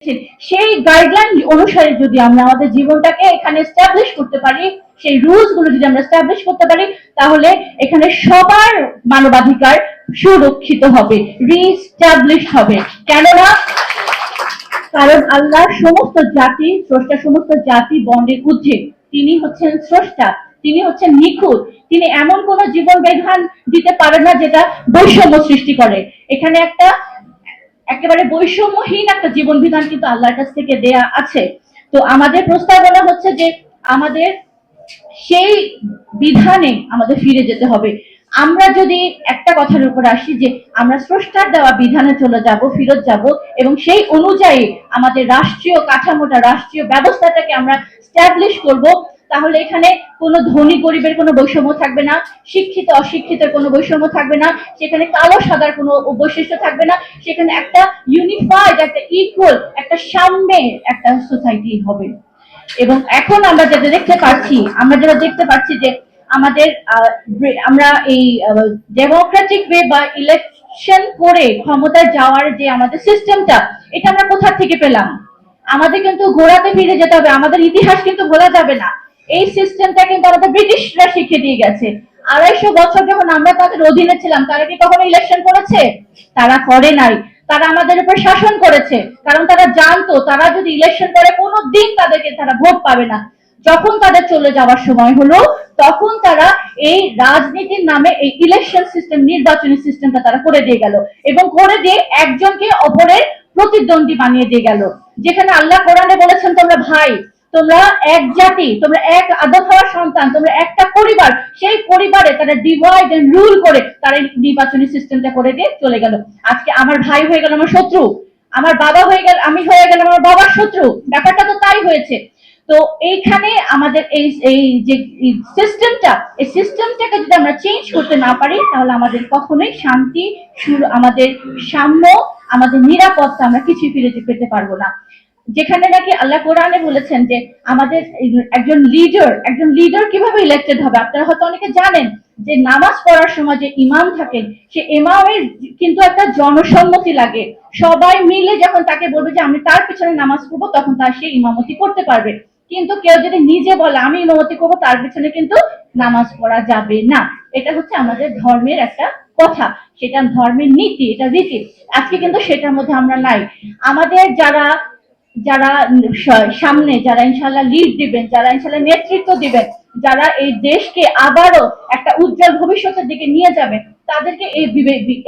দিচ্ছেন, সেই গাইডলাইন অনুসারে যদি আমরা আমাদের জীবনটাকে এখানে এস্টাবলিশ করতে পারি, সেই রুলস গুলো যদি আমরা এস্টাবলিশ করতে পারি, তাহলে এখানে সবার মানবাধিকার সুরক্ষিত হবে, রিস্টাবলিশ হবে। কেননা কারণ আল্লাহ সমস্ত জাতি স্রষ্টা, সমস্ত জাতি বর্ণের ঊর্ধ্বে। তিনি হচ্ছেন স্রষ্টা, তিনি হচ্ছেন নিখুঁত। তিনি এমন কোন জীবন বিধান দিতে পারেন না যেটা বৈষম্য সৃষ্টি করে। এখানে একেবারে বৈষম্যহীন একটা জীবন বিধান কিন্তু আল্লাহর কাছ থেকে দেয়া আছে। তো আমাদের প্রস্তাবনা হচ্ছে যে আমাদের সেই বিধানে আমাদের ফিরে যেতে হবে। আমরা যদি একটা কথার উপর আসি যে আমরা স্রষ্টার দেওয়া বিধানে চলে যাব, ফিরত যাব, এবং সেই অনুযায়ী আমাদের রাষ্ট্রীয় কাঠামোটা, রাষ্ট্রীয় ব্যবস্থাটাকে আমরা স্ট্যাবলিশ করব, তাহলে এখানে কোনো ধনী গরিবের কোনো বৈষম্য থাকবে না, শিক্ষিত অশিক্ষিতের কোনো বৈষম্য থাকবে না, সেখানে কালো সাদার কোনো বৈশিষ্ট্য থাকবে না, সেখানে একটা ইউনিফাইড, একটা ইকুয়াল, একটা সাম্যের একটা সোসাইটি হবে। এবং এখন আমরা যেটা দেখতে পাচ্ছি যে আমাদের আমরা এই ডেমোক্রেটিক ওয়ে বা ইলেকশন করে ক্ষমতায় যাওয়ার যে আমাদের সিস্টেমটা, এটা আমরা কোথা থেকে পেলাম? আমাদের কিন্তু গোড়াতে ফিরে যেতে হবে, আমাদের ইতিহাস কিন্তু ভোলা যাবে না। এই সিস্টেমটা কিন্তু আমাদের ব্রিটিশরা শিখিয়ে দিয়ে গেছে। 250 বছর যখন আমরা তাদের অধীনে ছিলাম, তারা কি কখনো ইলেকশন করেছে? তারা করে নাই। তারা আমাদের উপর শাসন করেছে, কারণ তারা জানতো তারা যদি ইলেকশন করে কোনো দিন তারা ভোট পাবে না। যখন তাদের চলে যাওয়ার সময় হলো, তখন তারা এই রাজনীতির নামে এই ইলেকশন সিস্টেম, নির্বাচনী সিস্টেমটা তারা করে দিয়ে গেল, এবং করে দিয়ে একজনকে অপরের প্রতিদ্বন্দ্বী বানিয়ে দিয়ে গেল। যেখানে আল্লাহ কোরআনে বলেছেন তোমরা ভাই, তোমরা এক জাতি, তোমরা এক আদম হওয়ার সন্তান, তোমরা একটা পরিবার, সেই পরিবারে তারা ডিভাইড এন্ড রুল করে তারা নির্বাচনী সিস্টেমটা করে দিয়ে চলে গেল। আজকে আমার ভাই হয়ে গেল আমার শত্রু, আমার বাবা হয়ে গেল, আমি হয়ে গেলাম আমার বাবার শত্রু। ব্যাপারটা তো তাই হয়েছে। তো এইখানে আমাদের এই যে সিস্টেমটা, এই সিস্টেমটাকে যদি আমরা চেঞ্জ করতে না পারি, তাহলে আমাদের কখনোই শান্তি, আমাদের সাম্য, আমাদের নিরাপত্তা আমরা কিছুই ফিরে পেতে পারবো না। যেখানে নাকি আল্লাহ কোরআনে বলেছেন যে আমাদের একজন লিডার কিভাবে ইলেক্টেড হবে। আপনারা হয়তো অনেকে জানেন যে নামাজ পড়ার সময় যে ইমাম থাকেন, সে ইমামের কিন্তু একটা জনসম্মতি লাগে। সবাই মিলে যখন তাকে বলবে যে আমি তার পিছনে নামাজ পড়বো, তখন তার সে ইমামতি করতে পারবে। কিন্তু কেউ যদি নিজে বলে আমি ইমামতি করবো, তার পিছনে কিন্তু নামাজ পড়া যাবে না। এটা হচ্ছে আমাদের ধর্মের একটা কথা, সেটা ধর্মের নীতি, এটা রীতি। আজকে কিন্তু সেটার মধ্যে আমরা নাই। আমাদের যারা যারা সামনে, যারা ইনশাল্লাহ লিড দিবেন, যারা ইনশাল্লাহ নেতৃত্ব দিবেন, যারা এই দেশকে আবারও একটা উজ্জ্বল ভবিষ্যতের দিকে নিয়ে যাবেন, তাদেরকে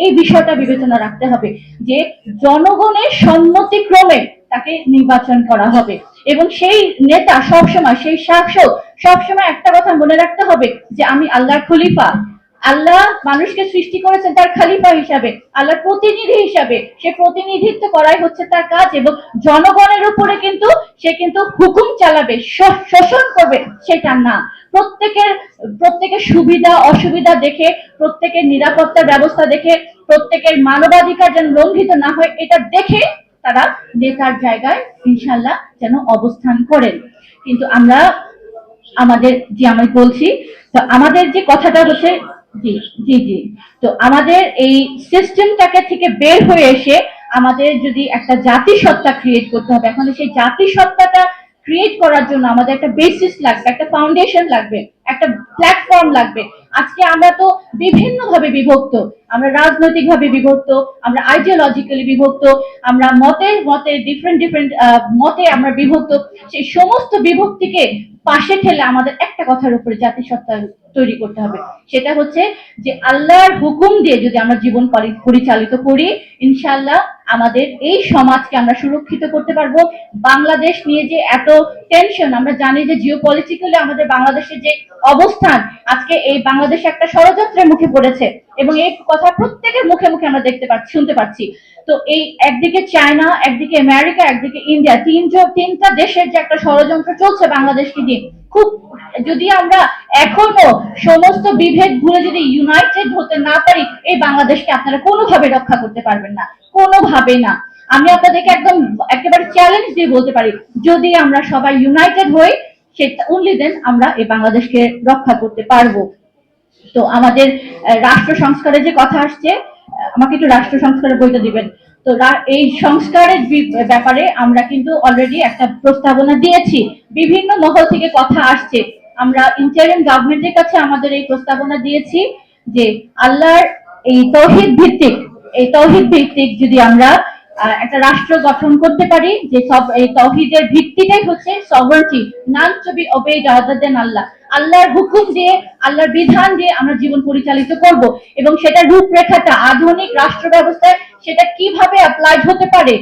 এই বিষয়টা বিবেচনা রাখতে হবে যে জনগণের সম্মতিক্রমে তাকে নির্বাচন করা হবে, এবং সেই নেতা সবসময়, সেই শাসক সবসময় একটা কথা মনে রাখতে হবে যে আমি আল্লাহর খলিফা। আল্লাহ মানুষকে সৃষ্টি করেছেন তার খলিফা হিসাবে, আল্লাহর প্রতিনিধি হিসাবে। সে প্রতিনিধিত্ব করাই হচ্ছে তার কাজ, এবং জনগণের উপরে কিন্তু সে কিন্তু হুকুম চালাবে, শোষণ করবে সেটা না। প্রত্যেকের সুবিধা অসুবিধা দেখে, প্রত্যেকের নিরাপত্তার ব্যবস্থা দেখে, প্রত্যেকের মানবাধিকার যেন লঙ্ঘিত না হয়, এটা দেখে তারা নেতার জায়গায় ইনশাল্লাহ যেন অবস্থান করেন। কিন্তু আমি বলছি, তো আমাদের যে কথাটা হচ্ছে, জি জি জি, তো আমাদের এই সিস্টেমটাকে থেকে বের হয়ে এসে আমাদের যদি একটা জাতিসত্তা ক্রিয়েট করতে হবে। এখন সেই জাতিসত্তাটা ক্রিয়েট করার জন্য আমাদের একটা বেসিস লাগবে, একটা ফাউন্ডেশন লাগবে, একটা প্ল্যাটফর্ম লাগবে। আজকে আমরা তো বিভিন্ন ভাবে বিভক্ত, আমরা রাজনৈতিক ভাবে বিভক্ত, আমরা আইডিওলজিক্যালি বিভক্ত, আমরা মতে ডিফারেন্ট মতে আমরা বিভক্ত। সেই সমস্ত বিভক্তিকে পাশে ঠেলে আমাদের একটা কথার উপরে জাতিসত্তা তৈরি করতে হবে। সেটা হচ্ছে যে আল্লাহর হুকুম দিয়ে যদি আমরা জীবন পরিচালিত করি, ইনশাআল্লাহ আমাদের এই সমাজকে আমরা সুরক্ষিত করতে পারবো। বাংলাদেশ নিয়ে যে এত টেনশন, আমরা জানি যে জিওপলিটিক্যালি আমাদের বাংলাদেশের যে অবস্থান, আজকে এই বাংলাদেশ একটা ষড়যন্ত্রের মুখে পড়েছে, এবং এই কথা প্রত্যেকের মুখে মুখে আমরা শুনতে পাচ্ছি। তো এই একদিকে চায়না, একদিকে আমেরিকা, একদিকে ইন্ডিয়া, তিনটা দেশের যে একটা ষড়যন্ত্র চলছে বাংলাদেশকে নিয়ে, খুব যদি আমরা এখনো সমস্ত বিভেদ ভুলে যদি ইউনাইটেড হতে না পারি, এই বাংলাদেশকে আপনারা কোনোভাবে রক্ষা করতে পারবেন না, কোনোভাবে না। আমি আপনাদেরকে একেবারে চ্যালেঞ্জ দিয়ে বলতে পারি, যদি আমরা সবাই ইউনাইটেড হই, সেটা অনলি দেন আমরা এই বাংলাদেশকে রক্ষা করতে পারবো। তো আমাদের রাষ্ট্র সংস্কারের যে কথা আসছে, আমাকে একটু রাষ্ট্র সংস্কারের বইটা দিবেন। তো এই সংস্কারের ব্যাপারে আমরা কিন্তু অলরেডি একটা প্রস্তাবনা দিয়েছি, বিভিন্ন মহল থেকে কথা আসছে, আমরা ইন্টারিম গভর্নমেন্টের কাছে আমাদের এই প্রস্তাবনা দিয়েছি যে আল্লাহর এই তৌহিদ ভিত্তিক যদি আমরা একটা রাষ্ট্র গঠন করতে পারি, যে সব এই তৌহিদের ভিত্তিটাই হচ্ছে sovereignty, none to be obeyed other than Allah. আল্লাহর হুকুম দিয়ে, আল্লাহর বিধান দিয়ে আমরা জীবন পরিচালিত করব, এবং সেটা রূপরেখাটা আধুনিক রাষ্ট্র ব্যবস্থায় সেটা কিভাবে অ্যাপ্লাইড হতে পারে।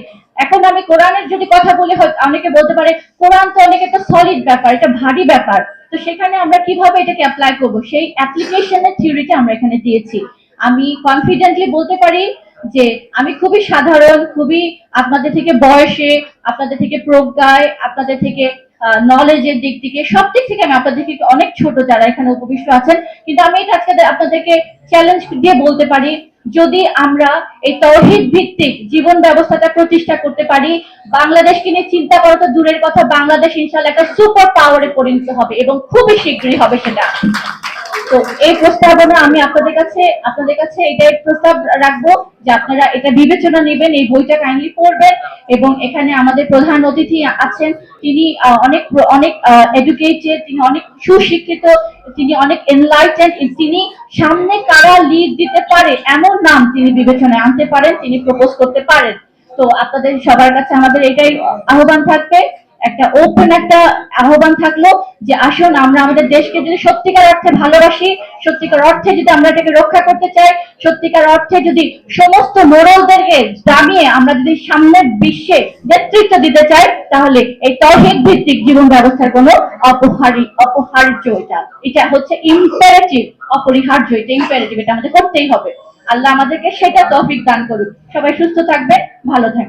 এখন আমি কোরআনের যদি কথা বলি, অনেকে বলতে পারে কোরআন তো অনেক একটা সলিড ব্যাপার, এটা ভারী ব্যাপার, তো সেখানে আমরা কিভাবে এটাকে অ্যাপ্লাই করব, সেই অ্যাপ্লিকেশনের থিওরিটা আমরা এখানে দিয়েছি। আমি কনফিডেন্টলি বলতে পারি যে আমি খুবই সাধারণ, খুবই আপনাদের থেকে বয়সে, আপনাদের থেকে প্রজ্ঞায়, আপনাদের থেকে নলেজের দিক থেকে, সব দিক থেকে আমি আপনাদের থেকে অনেক ছোট যারা এখানে উপবিষ্ট আছেন, কিন্তু আমি এটা আজকে আপনাদেরকে চ্যালেঞ্জ দিয়ে বলতে পারি, যদি আমরা এই তৌহিদ ভিত্তিক জীবন ব্যবস্থাটা প্রতিষ্ঠা করতে পারি, বাংলাদেশকে নিয়ে চিন্তা করা তো দূরের কথা, বাংলাদেশ ইনশাআল্লাহ একটা সুপার পাওয়ারে পরিণত হবে এবং খুবই শীঘ্রই হবে সেটা। তো এই প্রস্তাবনা আমি আপনাদের কাছে এটাই প্রস্তাব রাখবো যে আপনারা এটা বিবেচনা নেবেন, এই বইটা কাইন্ডলি পড়বেন, এবং এখানে আমাদের প্রধান অতিথি আছেন, তিনি অনেক অনেক এডুকেটেড, তিনি অনেক সুশিক্ষিত, তিনি অনেক এনলাইটেন্ড, তিনি সামনে কারা লিড দিতে পারে এমন নাম তিনি বিবেচনায় আনতে পারেন, তিনি প্রপোজ করতে পারেন। তো আপনাদের সবার কাছে আমাদের এটাই আহ্বান থাকবে, একটা ওপেন একটা আহ্বান থাকলো যে আসুন আমরা আমাদের দেশকে যদি সত্যিকার অর্থে ভালোবাসি, সত্যিকার অর্থে যদি আমরা এটাকে রক্ষা করতে চাই, সত্যিকার অর্থে যদি সমস্ত মোড়লদেরকে দামিয়ে আমরা যদি সামনের বিশ্বে নেতৃত্ব দিতে চাই, তাহলে এই তৌহিদ ভিত্তিক জীবন ব্যবস্থার কোনো অপরিহার্য, এটা হচ্ছে ইম্পারেটিভ, অপরিহার্য, এটা ইম্পারেটিভ, এটা আমাদের করতেই হবে। আল্লাহ আমাদেরকে সেটা তৌফিক দান করুক। সবাই সুস্থ থাকবেন, ভালো থাকবেন।